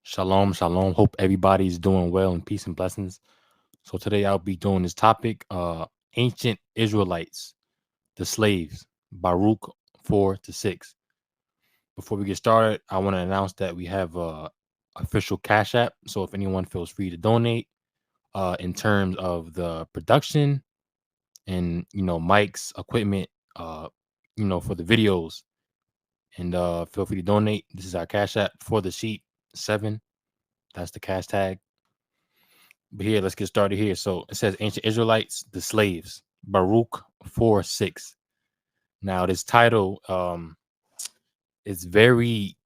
Shalom, shalom. Hope everybody's doing well and peace and blessings. So today I'll be doing this topic, ancient Israelites, the slaves, Baruch 4 to 6. Before we get started, I want to announce that we have a official Cash App. So if anyone feels free to donate, in terms of the production and mics, equipment, uh, for the videos, and feel free to donate. This is our Cash App for the sheet 7. That's the cash tag. But here, let's get started here. So it says Ancient Israelites, the slaves, Baruch 4:6. Now, this title is very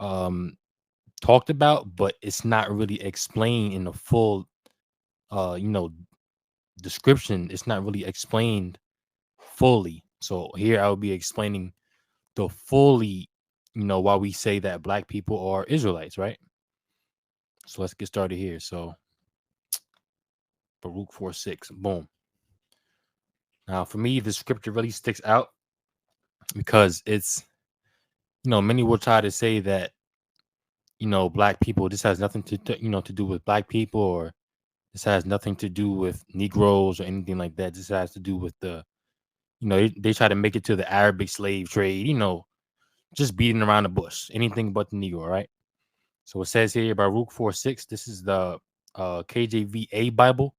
um talked about, but it's not really explained in the full uh, you know, description. It's not really explained fully. So here I will be explaining the fully, why we say that black people are Israelites, right? So let's get started here. So Baruch 4:6. Boom. Now, for me, the scripture really sticks out because it's, many will try to say that, black people, this has nothing to do with black people, or this has nothing to do with Negroes or anything like that. This has to do with they try to make it to the Arabic slave trade, just beating around the bush, anything but the Negro, right? So it says here, Baruch 4:6, this is the KJVA Bible.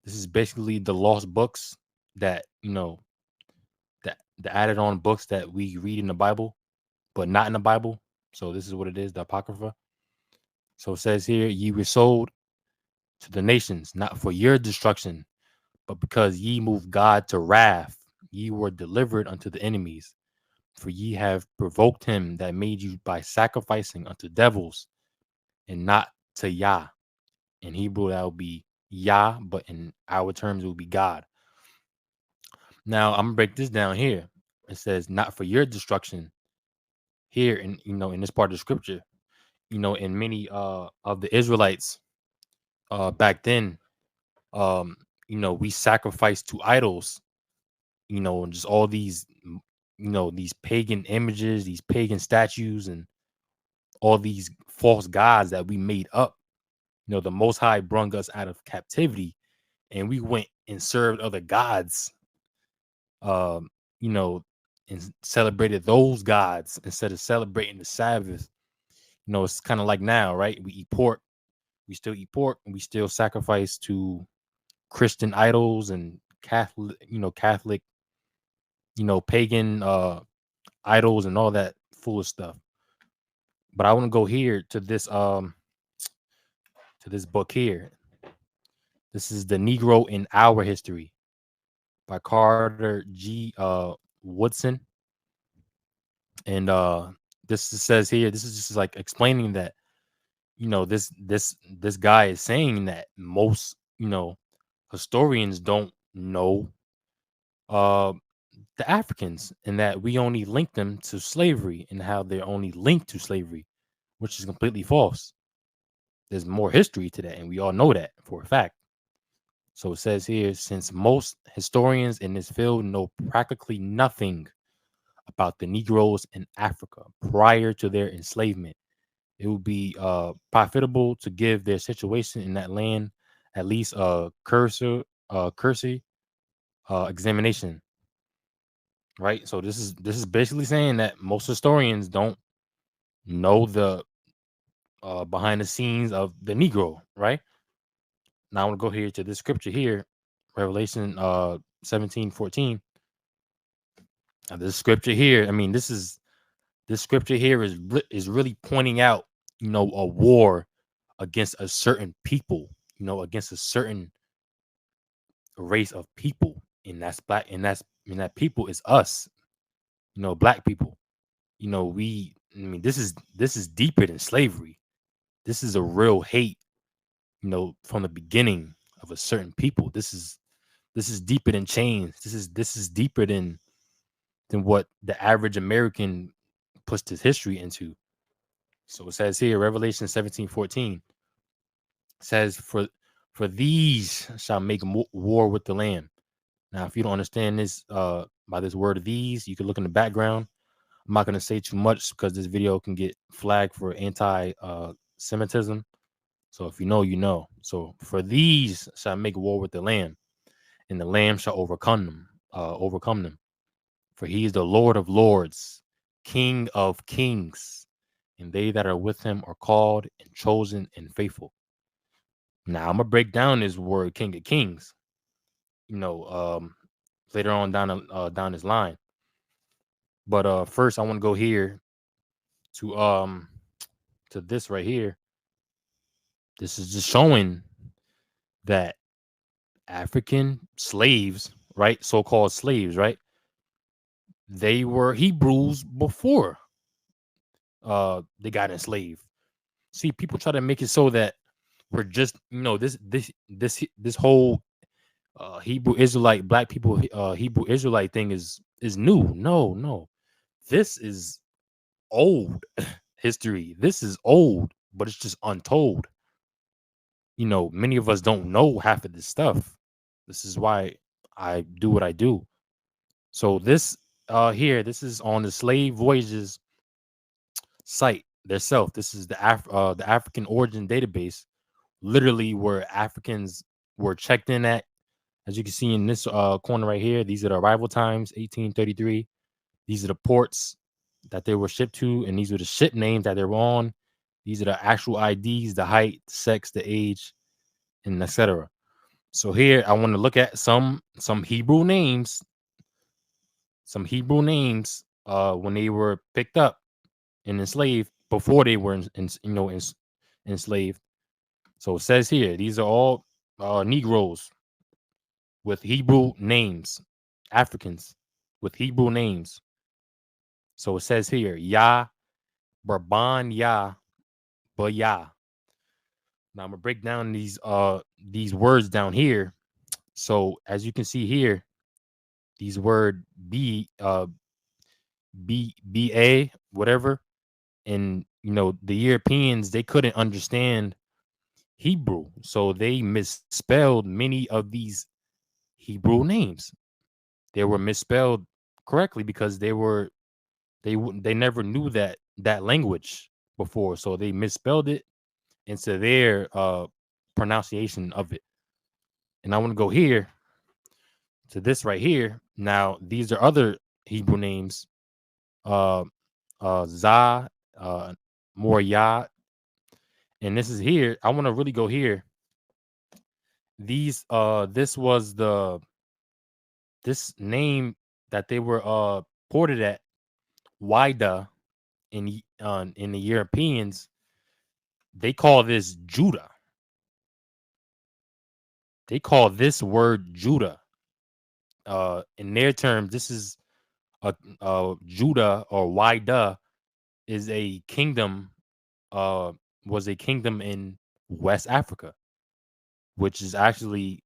This is basically the lost books that, that the added on books that we read in the Bible, but not in the Bible. So this is what it is, the Apocrypha. So it says here, ye were sold to the nations, not for your destruction, but because ye moved God to wrath, ye were delivered unto the enemies. For ye have provoked him that made you by sacrificing unto devils and not to Yah. In Hebrew, that would be Yah, but in our terms, it would be God. Now, I'm gonna break this down here. It says, not for your destruction. Here in in this part of the scripture, in many of the Israelites back then, um, we sacrificed to idols, and just all these, these pagan images, these pagan statues, and all these false gods that we made up. The Most High brung us out of captivity, and we went and served other gods, um, you know, and celebrated those gods instead of celebrating the Sabbath. It's kind of like now, right? We eat pork, we still eat pork, and we still sacrifice to Christian idols and Catholic, pagan idols and all that foolish stuff. But I want to go here to this book here. This is The Negro in Our History by Carter G. Woodson. And this says here, this is just like explaining that, this guy is saying that most, historians don't know uh the Africans, and that we only link them to slavery and how they're only linked to slavery, which is completely false. There's more history to that, and we all know that for a fact. So it says here, since most historians in this field know practically nothing about the Negroes in Africa prior to their enslavement, it would be profitable to give their situation in that land at least a cursory examination, right? So this is basically saying that most historians don't know the behind the scenes of the Negro, right? Now I want to go here to this scripture here, Revelation 17:14. Now this scripture here, I mean, this scripture here is really pointing out, a war against a certain people, against a certain race of people, and that's black, and that people is us, black people. I mean, this is deeper than slavery. This is a real hate, from the beginning of a certain people. This is deeper than chains. This is deeper than what the average American puts his history into. So it says here, Revelation 17:14 says, For these shall make war with the Lamb. Now, if you don't understand this by this word these, you can look in the background. I'm not going to say too much because this video can get flagged for anti Semitism. So if you know, you know. So for these shall make war with the Lamb, and the Lamb shall overcome them. Overcome them. For he is the Lord of lords, King of kings, and they that are with him are called and chosen and faithful. Now I'm gonna break down this word King of Kings. You know, later on down this line. But first I want to go here to this right here. This is just showing that African slaves, right? So-called slaves, right? They were Hebrews before they got enslaved. See, people try to make it so that we're just, this whole Hebrew Israelite, black people, Hebrew Israelite thing is new. No, no. This is old history. This is old, but it's just untold. Many of us don't know half of this stuff. This is why I do what I do. So this here, this is on the Slave Voyages site themselves. This is the African Origin Database, literally where Africans were checked in at. As you can see in this corner right here, these are the arrival times, 1833. These are the ports that they were shipped to, and these are the ship names that they were on. These are the actual IDs, the height, the sex, the age, and etc. So here I want to look at some Hebrew names, when they were picked up and enslaved before they were enslaved. So it says here these are all Negroes with Hebrew names, Africans with Hebrew names. So it says here Yah, Barban Yah, Bayah. Now I'm gonna break down these words down here. So as you can see here, these word B whatever, and the Europeans, they couldn't understand Hebrew, so they misspelled many of these Hebrew names. They were misspelled correctly because they never knew that language before, so they misspelled it into their pronunciation of it. And I want to go here to this right here. Now these are other Hebrew names, uh Zah, Moriah, and this is here. I want to really go here. This was this name that they were ported at Wida in the Europeans. They call this Judah. They call this word Judah. In their terms, this is Judah, or Wida is a kingdom. Was a kingdom in West Africa, which is actually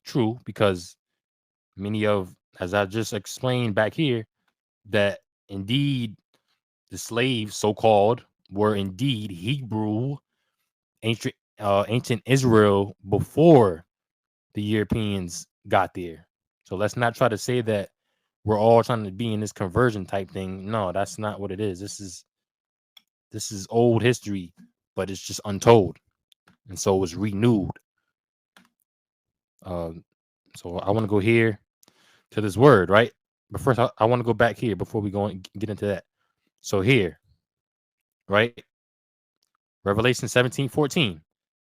true because many of, as I just explained back here, that indeed the slaves, so called, were indeed Hebrew, ancient Israel before the Europeans got there. So let's not try to say that we're all trying to be in this conversion type thing. No, that's not what it is. This is old history, but it's just untold, and so it was renewed. Uh, so I want to go here to this word, right? But first, I want to go back here before we go and get into that. So here, right? Revelation 17:14.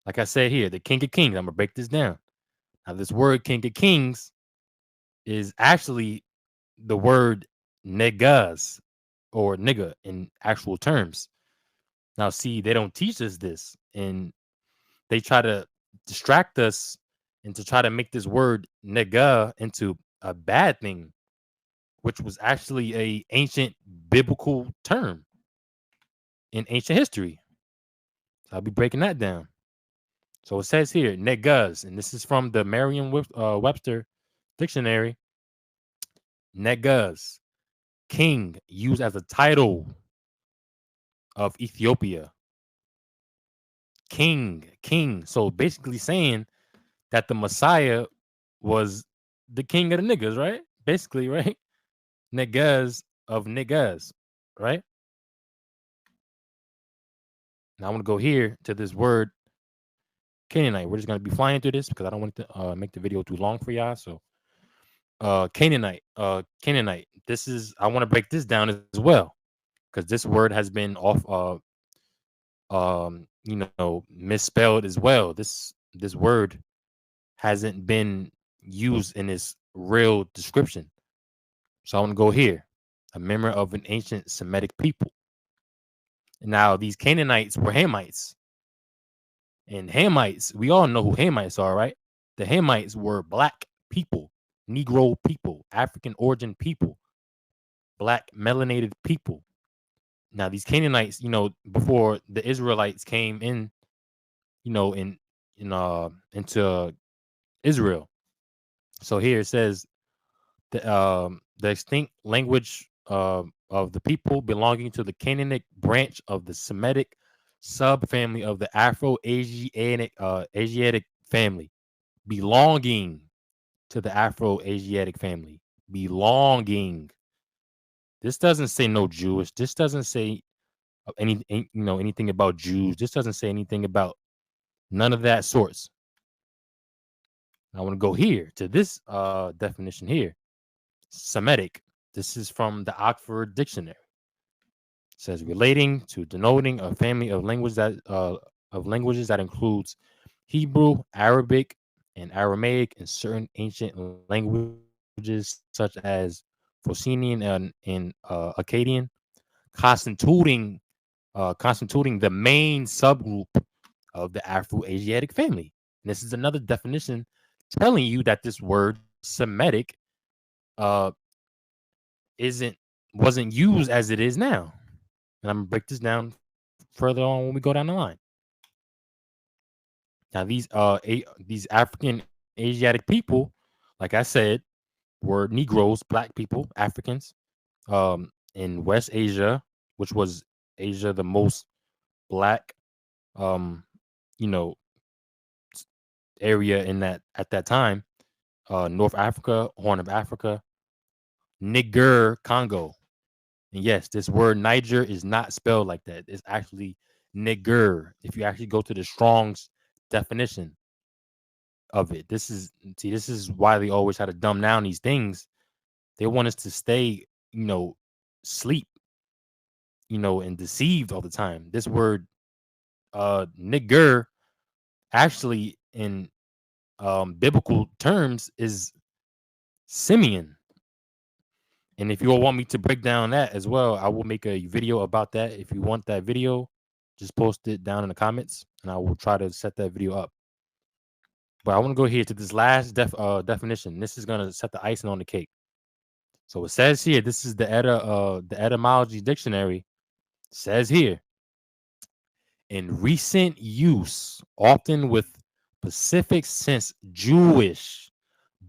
Like I said here, the King of Kings. I'm gonna break this down. Now, this word King of Kings is actually the word negas, or nigga in actual terms. Now, see, they don't teach us this, and they try to distract us and to try to make this word nega into a bad thing, which was actually a ancient biblical term in ancient history. So I'll be breaking that down. So it says here, negas, and this is from the Merriam-Webster dictionary. Negas, king, used as a title of Ethiopia. King. So basically saying that the Messiah was the king of the niggas, right? Basically, right? Niggas of niggas, right? Now I want to go here to this word Canaanite. We're just gonna be flying through this because I don't want to make the video too long for y'all. So Canaanite. This is I want to break this down as well because this word has been off misspelled as well. This word hasn't been used in its real description. So I want to go here. A member of an ancient Semitic people. Now these Canaanites were Hamites. And Hamites, we all know who Hamites are, right? The Hamites were black people, Negro people, African origin people, black melanated people. Now these Canaanites, before the Israelites came in, into Israel. So here it says the extinct language of the people belonging to the Canaanic branch of the Semitic subfamily of the Afro-Asiatic family, belonging to the Afro-Asiatic family, belonging. This doesn't say no Jewish. This doesn't say anything about Jews. This doesn't say anything about none of that sorts. I want to go here to this definition here. Semitic. This is from the Oxford Dictionary. It says relating to denoting a family of languages that includes Hebrew, Arabic, and Aramaic, and certain ancient languages such as Phocenian and Akkadian, constituting constituting the main subgroup of the Afro-Asiatic family. And this is another definition telling you that this word Semitic uh, wasn't used as it is now. And I'm gonna break this down further on when we go down the line. Now these African Asiatic people, like I said, were Negroes, black people, Africans, in West Asia, which was Asia, the most black, um, you know, area in that at that time. North Africa, Horn of Africa, Niger, Congo. And yes, this word Niger is not spelled like that. It's actually Niger. If you actually go to the Strong's definition of it, this is why they always try to dumb down these things. They want us to stay, sleep, and deceived all the time. This word, Niger, actually in biblical terms is Simeon. And if you all want me to break down that as well, I will make a video about that. If you want that video, just post it down in the comments and I will try to set that video up. But I want to go here to this last definition. This is going to set the icing on the cake. So it says here, this is the etymology dictionary. It says here, in recent use, often with specific sense Jewish,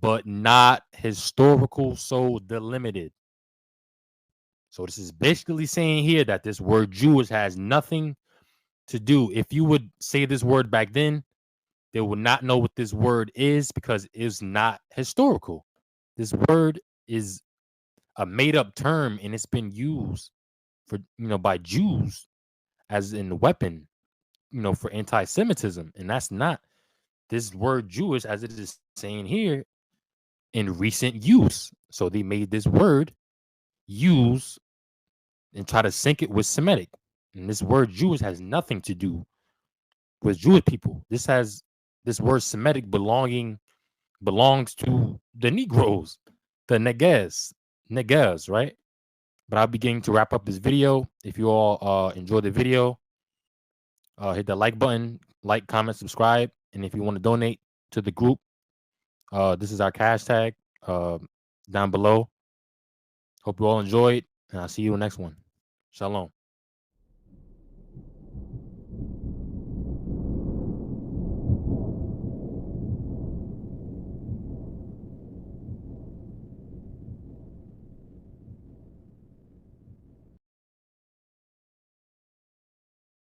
but not historical, so delimited. So this is basically saying here that this word Jewish has nothing to do. If you would say this word back then, they would not know what this word is because it's not historical. This word is a made up term and it's been used for, by Jews as in weapon, for anti-Semitism. And that's not this word Jewish as it is saying here in recent use. So they made this word use and try to sync it with Semitic. And this word Jewish has nothing to do with Jewish people. This word Semitic belongs to the Negroes, the Neges, right? But I'll be getting to wrap up this video. If you all enjoyed the video, hit the like button, like, comment, subscribe. And if you want to donate to the group, this is our cash tag down below. Hope you all enjoyed, and I'll see you in the next one. Shalom.